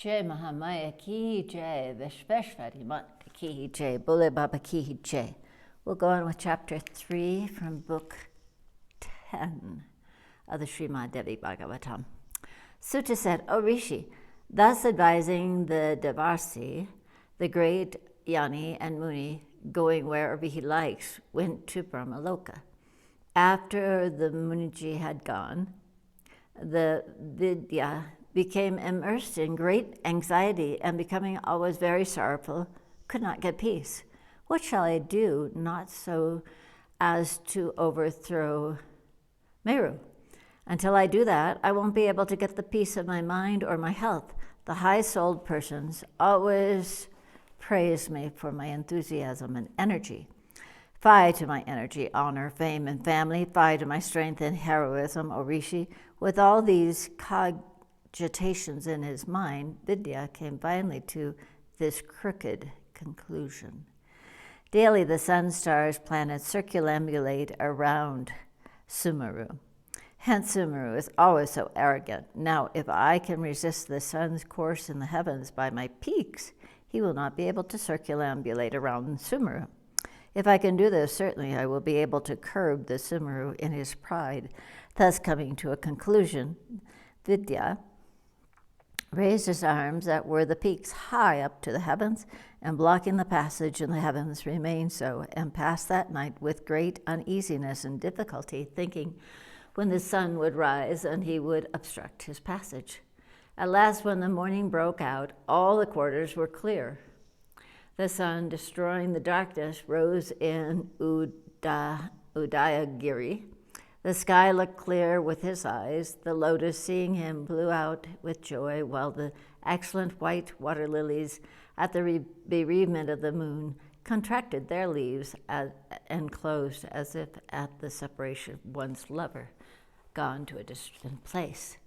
Jai Mahamaya ki jai, Vishveshvari Mata ki jai, Bole Baba ki jai. We'll go on with chapter 3 from book 10 of the Srimad Devi Bhagavatam. Sutta said, O Rishi, thus advising the Devarsi, the great Yani and Muni, going wherever he likes, went to Brahmaloka. After the Muniji had gone, the Vidya became immersed in great anxiety and becoming always very sorrowful, could not get peace. What shall I do not so as to overthrow Meru? Until I do that, I won't be able to get the peace of my mind or my health. The high-souled persons always praise me for my enthusiasm and energy. Fie to my energy, honor, fame, and family. Fie to my strength and heroism, O Rishi. With all these cogitations in his mind, Vidya came finally to this crooked conclusion. Daily the sun, stars, planets circumambulate around Sumeru. Hence Sumeru is always so arrogant. Now, if I can resist the sun's course in the heavens by my peaks, he will not be able to circumambulate around Sumeru. If I can do this, certainly I will be able to curb the Sumeru in his pride. Thus, coming to a conclusion, Vidya raised his arms that were the peaks high up to the heavens, and blocking the passage in the heavens remained so, and passed that night with great uneasiness and difficulty, thinking when the sun would rise and he would obstruct his passage. At last, when the morning broke out, all the quarters were clear. The sun, destroying the darkness, rose in Udayagiri. The sky looked clear with his eyes. The lotus, seeing him, blew out with joy, while the excellent white water lilies, at the bereavement of the moon, contracted their leaves and closed as if at the separation of one's lover, gone to a distant place.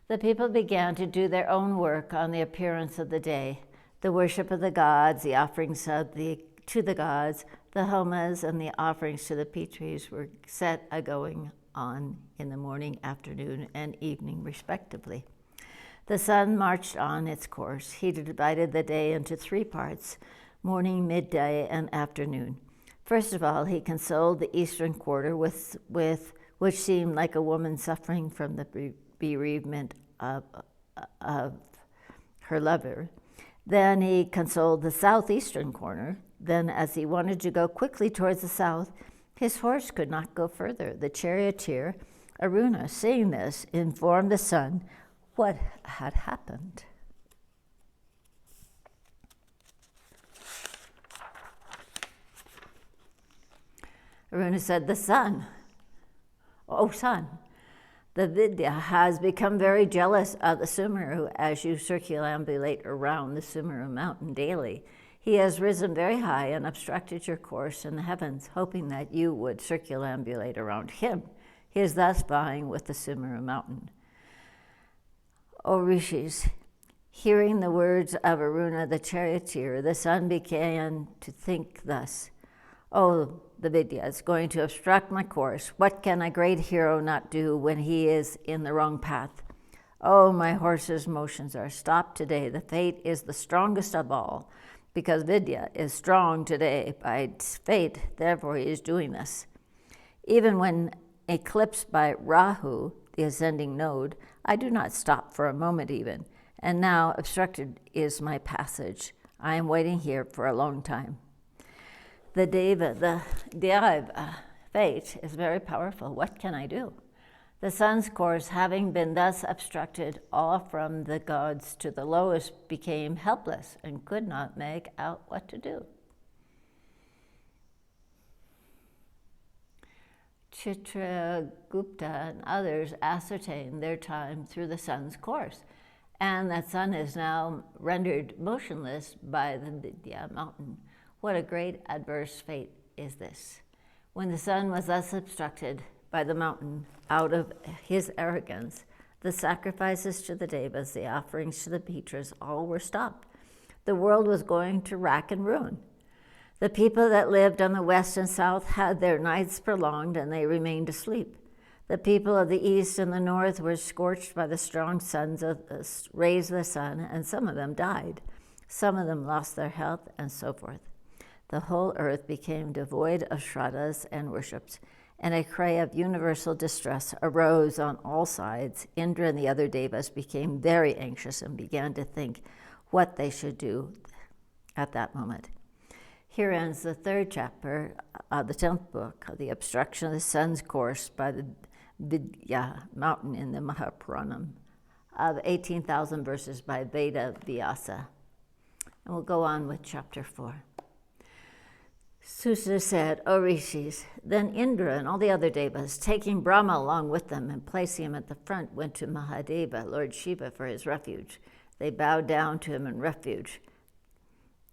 The people began to do their own work on the appearance of the day. The worship of the gods, the offerings to the gods, the homas, and the offerings to the Pitris were set a-going on in the morning, afternoon, and evening, respectively. The sun marched on its course. He divided the day into 3 parts, morning, midday, and afternoon. First of all, he consoled the eastern quarter with which seemed like a woman suffering from the bereavement of her lover. Then he consoled the southeastern corner. Then, as he wanted to go quickly towards the south, his horse could not go further. The charioteer, Aruna, seeing this, informed the sun what had happened. Aruna said, "The sun, oh sun, the Vidya has become very jealous of the Sumeru as you circumambulate around the Sumeru mountain daily. He has risen very high and obstructed your course in the heavens, hoping that you would circumambulate around him. He is thus vying with the Sumeru mountain." O Rishis, hearing the words of Aruna the charioteer, the sun began to think thus, "Oh, the Vidya is going to obstruct my course. What can a great hero not do when he is in the wrong path? Oh, my horse's motions are stopped today. The fate is the strongest of all, because Vidya is strong today by fate, therefore he is doing this. Even when eclipsed by Rahu, the ascending node, I do not stop for a moment even, and now obstructed is my passage. I am waiting here for a long time." The Deva fate is very powerful. What can I do? The sun's course, having been thus obstructed, all from the gods to the lowest became helpless and could not make out what to do. Chitragupta and others ascertained their time through the sun's course, and that sun is now rendered motionless by the Vidya mountain. What a great adverse fate is this! When the sun was thus obstructed by the mountain, out of his arrogance, the sacrifices to the Devas, the offerings to the Pitras, all were stopped. The world was going to rack and ruin. The people that lived on the west and south had their nights prolonged, and they remained asleep. The people of the east and the north were scorched by the strong suns of the rays of the sun, and some of them died. Some of them lost their health, and so forth. The whole earth became devoid of shraddhas and worships, and a cry of universal distress arose on all sides. Indra and the other devas became very anxious and began to think what they should do at that moment. Here ends the third chapter of the 10th book of the obstruction of the sun's course by the Vidya mountain in the Mahapuranam of 18,000 verses by Veda Vyasa. And we'll go on with chapter 4. Suta said, O rishis, then Indra and all the other devas, taking Brahma along with them and placing him at the front, went to Mahadeva, Lord Shiva, for his refuge. They bowed down to him in refuge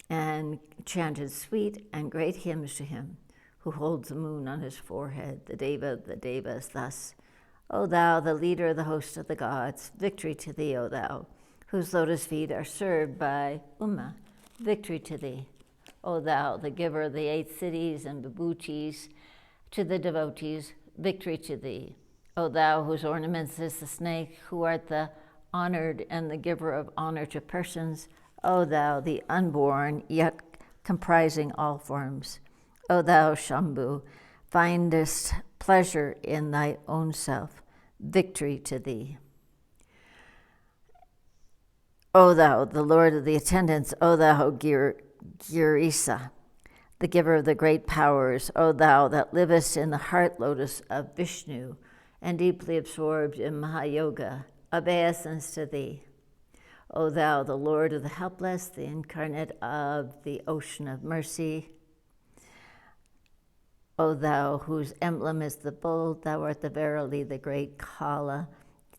and chanted sweet and great hymns to him, who holds the moon on his forehead, the Deva of the Devas, thus, O thou, the leader of the host of the gods, victory to thee, O thou, whose lotus feet are served by Uma, victory to thee. O thou, the giver of the 8 cities and vibhutis, to the devotees, victory to thee. O thou, whose ornaments is the snake, who art the honored and the giver of honor to persons, O thou, the unborn, yet comprising all forms. O thou, Shambhu, findest pleasure in thy own self, victory to thee. O thou, the lord of the attendants, O thou, Girisa, the giver of the great powers, O thou that livest in the heart lotus of Vishnu and deeply absorbed in Mahayoga, obeisance to thee. O thou, the Lord of the helpless, the incarnate of the ocean of mercy. O thou, whose emblem is the bull, thou art verily the great Kala,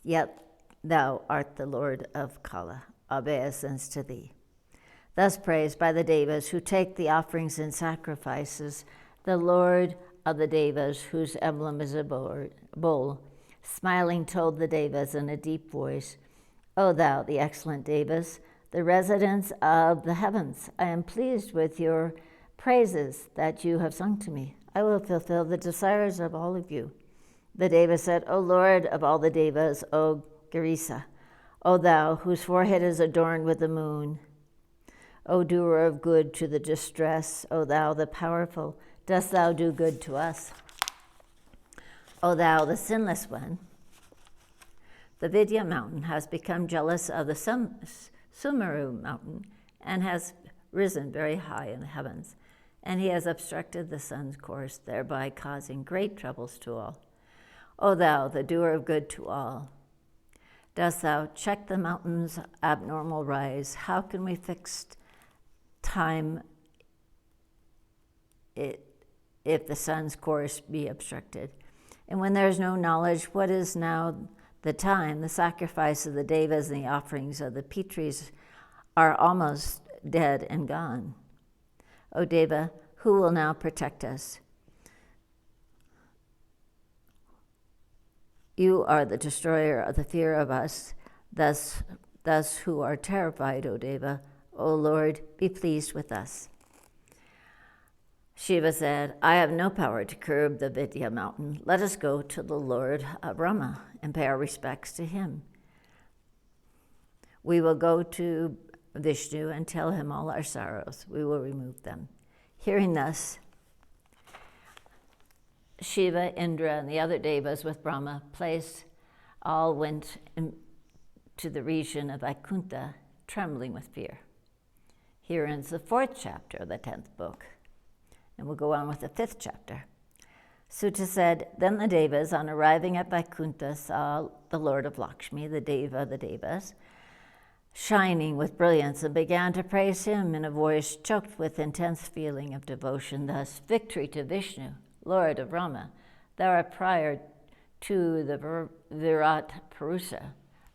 yet thou art the Lord of Kala. Obeisance to thee. Thus praised by the Devas who take the offerings and sacrifices, the Lord of the Devas, whose emblem is a bull, smiling told the Devas in a deep voice, O thou, the excellent Devas, the residents of the heavens, I am pleased with your praises that you have sung to me. I will fulfill the desires of all of you. The Deva said, O Lord of all the Devas, O Girisa, O thou, whose forehead is adorned with the moon, O doer of good to the distress, O thou, the powerful, dost thou do good to us? O thou, the sinless one, the Vidya mountain has become jealous of the Sumeru mountain and has risen very high in the heavens, and he has obstructed the sun's course, thereby causing great troubles to all. O thou, the doer of good to all, dost thou check the mountain's abnormal rise? How can we fix time if the sun's course be obstructed? And when there is no knowledge, what is now the time? The sacrifice of the devas and the offerings of the pitris are almost dead and gone. O Deva, who will now protect us? You are the destroyer of the fear of us, thus who are terrified, O Deva. O Lord, be pleased with us. Shiva said, I have no power to curb the Vidya mountain. Let us go to the Lord Brahma and pay our respects to him. We will go to Vishnu and tell him all our sorrows. We will remove them. Hearing thus, Shiva, Indra, and the other devas with Brahma all went to the region of Vaikuntha, trembling with fear. Here ends the 4th chapter of the 10th book. And we'll go on with the 5th chapter. Suta said, Then the Devas, on arriving at Vaikuntha, saw the Lord of Lakshmi, the Deva of the Devas, shining with brilliance, and began to praise him in a voice choked with intense feeling of devotion. Thus, victory to Vishnu, Lord of Rama, thou art prior to the Virat Purusha,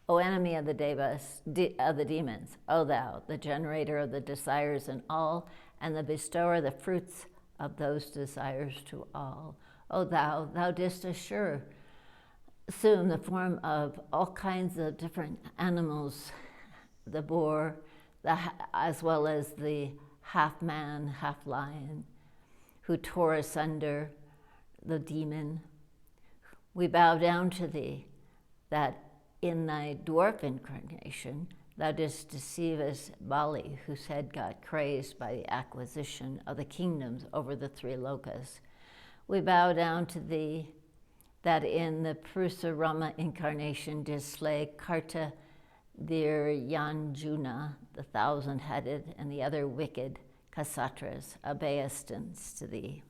O enemy of the Devas, of the demons, O thou, the generator of the desires in all, and the bestower of the fruits of those desires to all. O thou didst assume the form of all kinds of different animals, the boar, as well as the half man, half lion, who tore asunder the demon, We bow down to thee, that in thy dwarf incarnation thou didst deceive us Bali, whose head got crazed by the acquisition of the kingdoms over the three lokas. We bow down to thee, that in the Purusarama incarnation didst slay Karta Dhiryanjuna, the thousand-headed, and the other wicked Kasatras, obeisance to thee.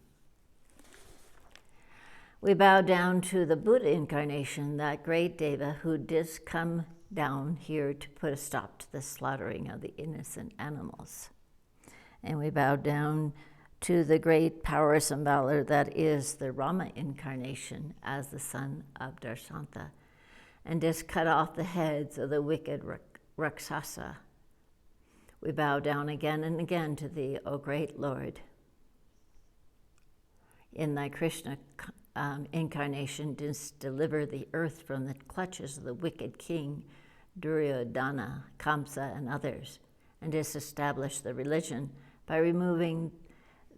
We bow down to the Buddha incarnation, that great Deva who didst come down here to put a stop to the slaughtering of the innocent animals. And we bow down to the great powers and valor that is the Rama incarnation as the son of Darshanta, and didst cut off the heads of the wicked Rakshasa. We bow down again and again to thee, O great Lord. In thy Krishna incarnation didst deliver the earth from the clutches of the wicked king Duryodhana, Kamsa, and others, and didst establish the religion by removing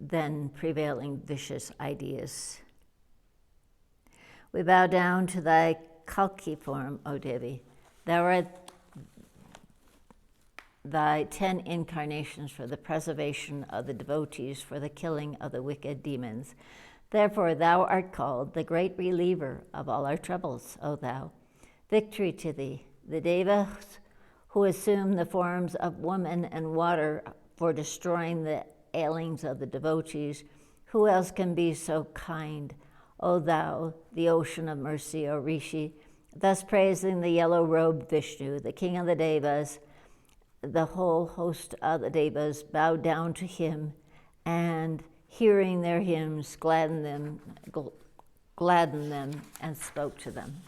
then prevailing vicious ideas. We bow down to thy Kalki form, O Devi. Thou art thy 10 incarnations for the preservation of the devotees, for the killing of the wicked demons. Therefore thou art called the great reliever of all our troubles, O thou. Victory to thee, the Devas who assume the forms of woman and water for destroying the ailings of the devotees. Who else can be so kind, O thou, the ocean of mercy, O Rishi? Thus praising the yellow-robed Vishnu, the king of the Devas, the whole host of the Devas bowed down to him, and hearing their hymns, gladdened them, and spoke to them.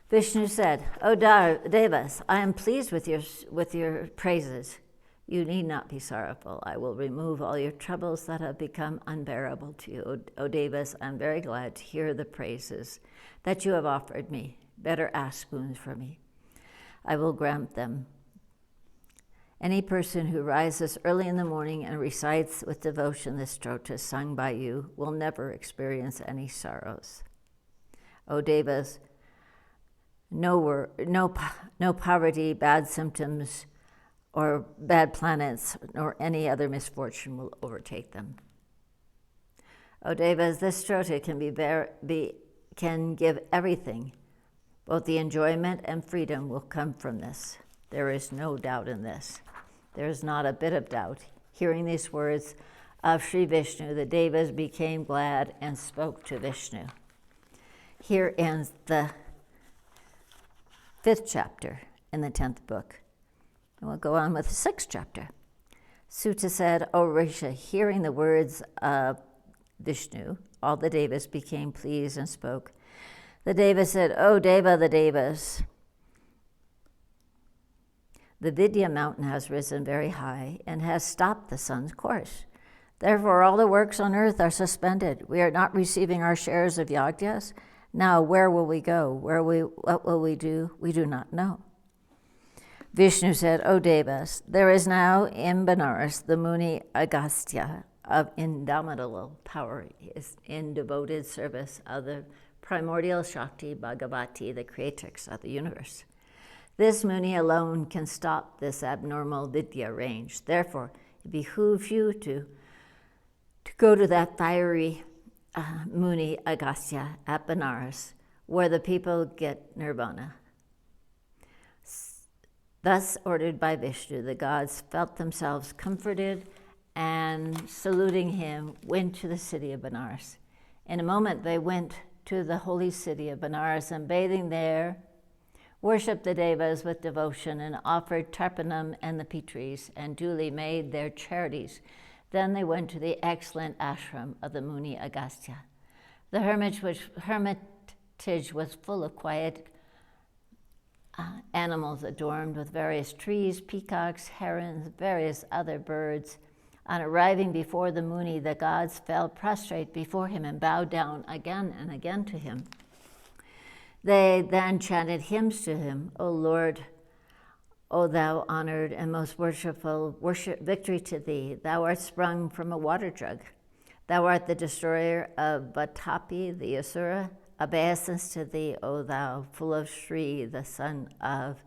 Vishnu said, O Devas, I am pleased with your praises. You need not be sorrowful. I will remove all your troubles that have become unbearable to you. O Devas, I am very glad to hear the praises that you have offered me. Better ask boons for me. I will grant them. Any person who rises early in the morning and recites with devotion the stotras sung by you will never experience any sorrows. O Devas, no poverty, bad symptoms, or bad planets, nor any other misfortune will overtake them. O Devas, this stota can give everything. Both the enjoyment and freedom will come from this. There is no doubt in this. There is not a bit of doubt. Hearing these words of Sri Vishnu, the Devas became glad and spoke to Vishnu. Here ends the 5th chapter in the 10th book. And we'll go on with the 6th chapter. Suta said, O Risha, hearing the words of Vishnu, all the Devas became pleased and spoke. The Devas said, O Deva, the Devas, the Vidya mountain has risen very high and has stopped the sun's course. Therefore, all the works on earth are suspended. We are not receiving our shares of yajnas. Now, where will we go? What will we do? We do not know. Vishnu said, O Devas, there is now in Benares the Muni Agastya of indomitable power, is in devoted service of the primordial Shakti Bhagavati, the creatrix of the universe. This Muni alone can stop this abnormal Vidya range. Therefore, it behooves you to go to that fiery Muni Agastya at Benares, where the people get nirvana. Thus ordered by Vishnu, the gods felt themselves comforted and, saluting him, went to the city of Benares. In a moment, they went to the holy city of Benares, and bathing there, worshipped the Devas with devotion and offered Tarpanam and the Pitris, and duly made their charities. Then they went to the excellent ashram of the Muni Agastya. The hermitage was full of quiet animals adorned with various trees, peacocks, herons, various other birds. On arriving before the Muni, the gods fell prostrate before him and bowed down again and again to him. They then chanted hymns to him, O Lord, O thou honored and most worshipful, victory to thee. Thou art sprung from a water jug. Thou art the destroyer of Vatapi, the Asura. Obeisance to thee, O thou, full of Shri, the son of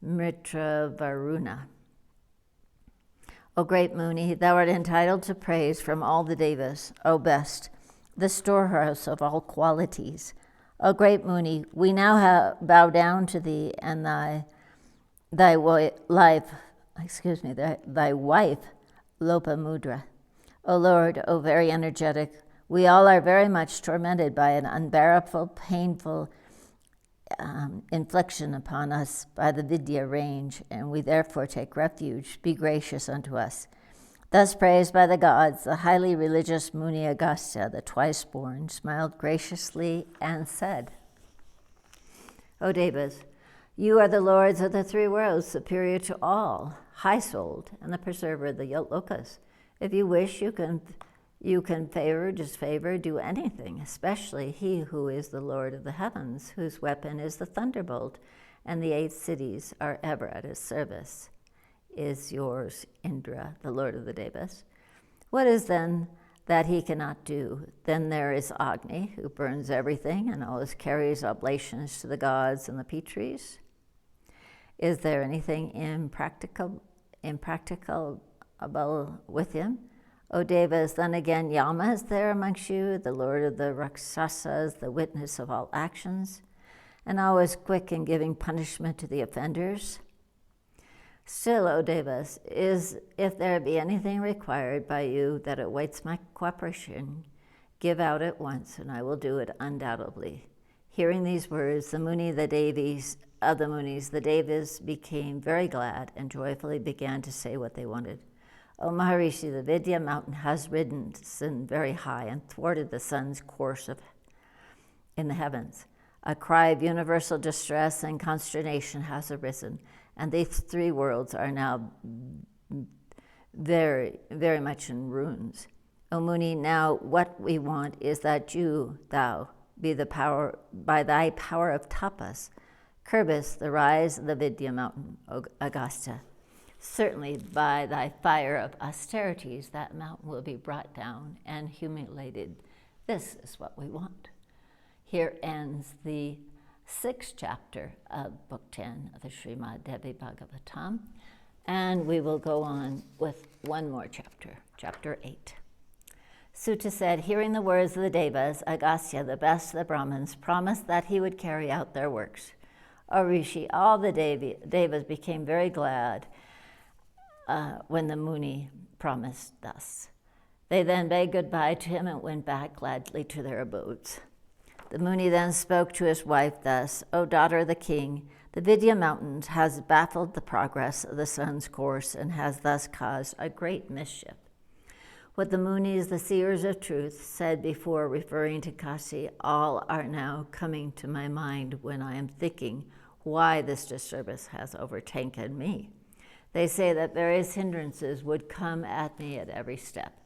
Mitra Varuna. O great Muni, thou art entitled to praise from all the Devas, O best, the storehouse of all qualities. O great Muni, we now bow down to thee and thy wife, Lopamudra. O Lord, O very energetic, we all are very much tormented by an unbearable, painful infliction upon us by the Vidya range, and we therefore take refuge. Be gracious unto us. Thus praised by the gods, the highly religious Muni Agastya, the twice-born, smiled graciously and said, O Devas, you are the lords of the three worlds, superior to all, high-souled, and the preserver of the lokas. If you wish, you can favor, disfavor, do anything, especially he who is the Lord of the heavens, whose weapon is the thunderbolt, and the 8 cities are ever at his service. Is yours, Indra, the Lord of the Devas. What is then that he cannot do? Then there is Agni, who burns everything and always carries oblations to the gods and the Pitris. Is there anything impracticable with him? O Devas, then again Yama is there amongst you, the lord of the Rakshasas, the witness of all actions, and always quick in giving punishment to the offenders. Still, O Devas, if there be anything required by you that awaits my cooperation, give out at once, and I will do it undoubtedly. Hearing these words, the Munis, the Devas became very glad and joyfully began to say what they wanted. O Maharishi, the Vidya mountain has risen very high and thwarted the sun's course in the heavens. A cry of universal distress and consternation has arisen, and these 3 worlds are now very, very much in ruins. O Muni, now what we want is that thou, by thy power of tapas, curbest the rise of the Vidya mountain, O Agastya. Certainly by thy fire of austerities, that mountain will be brought down and humiliated. This is what we want. Here ends the 6th chapter of Book 10 of the Srimad Devi Bhagavatam, and we will go on with one more chapter, chapter 8. Sutta said, hearing the words of the Devas, Agastya, the best of the Brahmins, promised that he would carry out their works. O Rishi, all the Devas became very glad when the Muni promised thus. They then bade goodbye to him and went back gladly to their abodes. The Muni then spoke to his wife thus, O daughter of the king, the Vidya mountains has baffled the progress of the sun's course and has thus caused a great mischief. What the Munis, the seers of truth, said before referring to Kasi, all are now coming to my mind when I am thinking why this disturbance has overtaken me. They say that various hindrances would come at me at every step.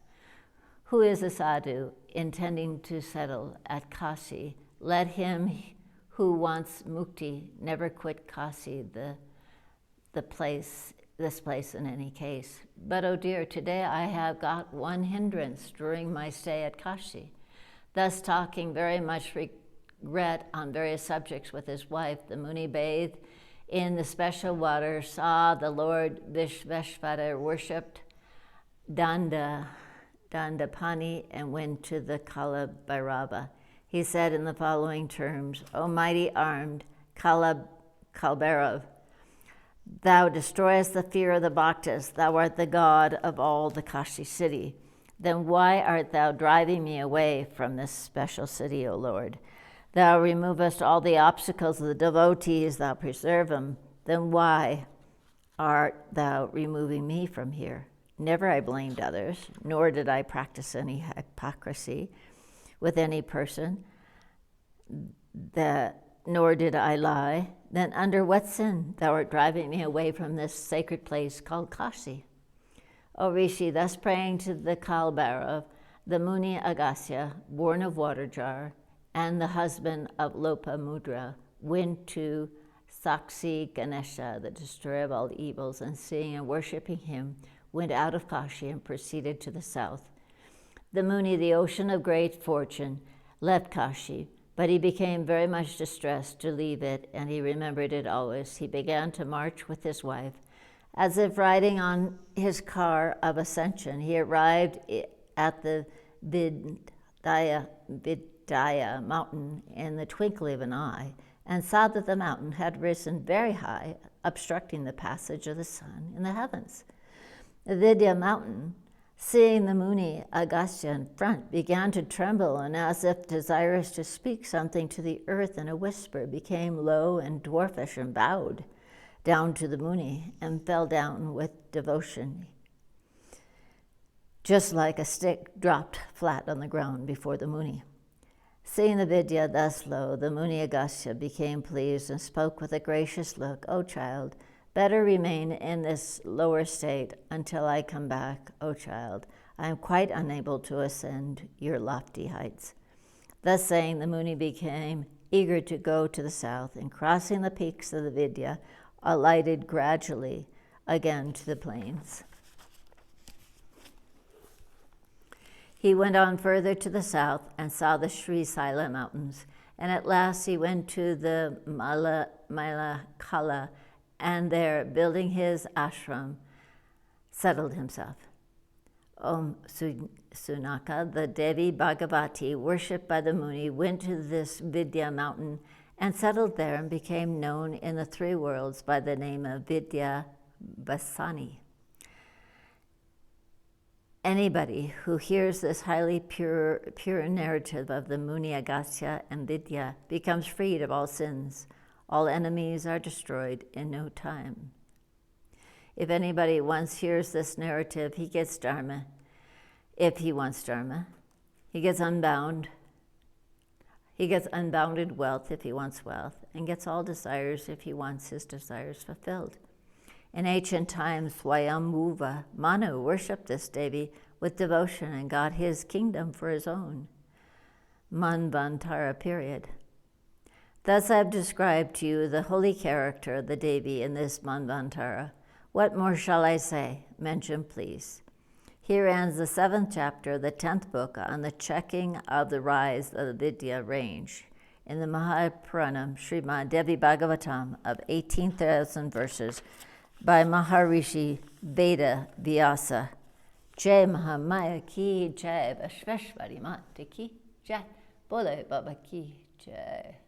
Who is a sadhu intending to settle at Kasi? Let him who wants mukti never quit Kasi, this place in any case. But oh dear, today I have got one hindrance during my stay at Kashi. Thus talking very much regret on various subjects with his wife, the Muni bathed in the special water, saw the Lord Vishveshvara worshipped Dandapani, and went to the Kala Bhairava. He said in the following terms, O mighty armed Kalbhairav, thou destroyest the fear of the Bhaktas, thou art the god of all the Kashi city. Then why art thou driving me away from this special city, O Lord? Thou removest all the obstacles of the devotees, thou preserve them. Then why art thou removing me from here? Never I blamed others, nor did I practice any hypocrisy with any person, nor did I lie. Then under what sin thou art driving me away from this sacred place called Kashi? O Rishi, thus praying to the Kalbhairav, the Muni Agastya, born of water jar, and the husband of Lopamudra, went to Saksi Ganesha, the destroyer of all evils, and seeing and worshipping him, went out of Kashi and proceeded to the south. The Muni, the ocean of great fortune, left Kashi, but he became very much distressed to leave it, and he remembered it always. He began to march with his wife. As if riding on his car of ascension, he arrived at the Vidya mountain in the twinkling of an eye, and saw that the mountain had risen very high, obstructing the passage of the sun in the heavens. The Vidya mountain, seeing the Muni Agastya in front, began to tremble, and as if desirous to speak something to the earth in a whisper, became low and dwarfish and bowed down to the Muni and fell down with devotion, just like a stick dropped flat on the ground before the Muni. Seeing the Vidya thus low, the Muni Agastya became pleased and spoke with a gracious look, "O child, better remain in this lower state until I come back, O child. I am quite unable to ascend your lofty heights." Thus saying, the Muni became eager to go to the south, and crossing the peaks of the Vidya, alighted gradually again to the plains. He went on further to the south and saw the Sri Saila mountains, and at last he went to the Malakala, and there, building his ashram, settled himself. Om Sunaka, the Devi Bhagavati, worshipped by the Muni, went to this Vidya mountain and settled there and became known in the three worlds by the name of Vidya Vasani. Anybody who hears this highly pure narrative of the Muni Agastya and Vidya becomes freed of all sins. All enemies are destroyed in no time. If anybody once hears this narrative, he gets Dharma. If he wants Dharma, he gets unbound. He gets unbounded wealth if he wants wealth, and gets all desires if he wants his desires fulfilled. In ancient times, Swayambhuva Manu worshipped this Devi with devotion and got his kingdom for his own. Manvantara period. Thus I have described to you the holy character of the Devi in this Manvantara. What more shall I say? Mention, please. Here ends the 7th chapter, the 10th book, on the checking of the rise of the Vidya range in the Mahapuranam Srimad Devi Bhagavatam of 18,000 verses by Maharishi Veda Vyasa. Jai Mahamaya ki jai, Vishveshwari Mata ki jai, Bole Baba ki jai.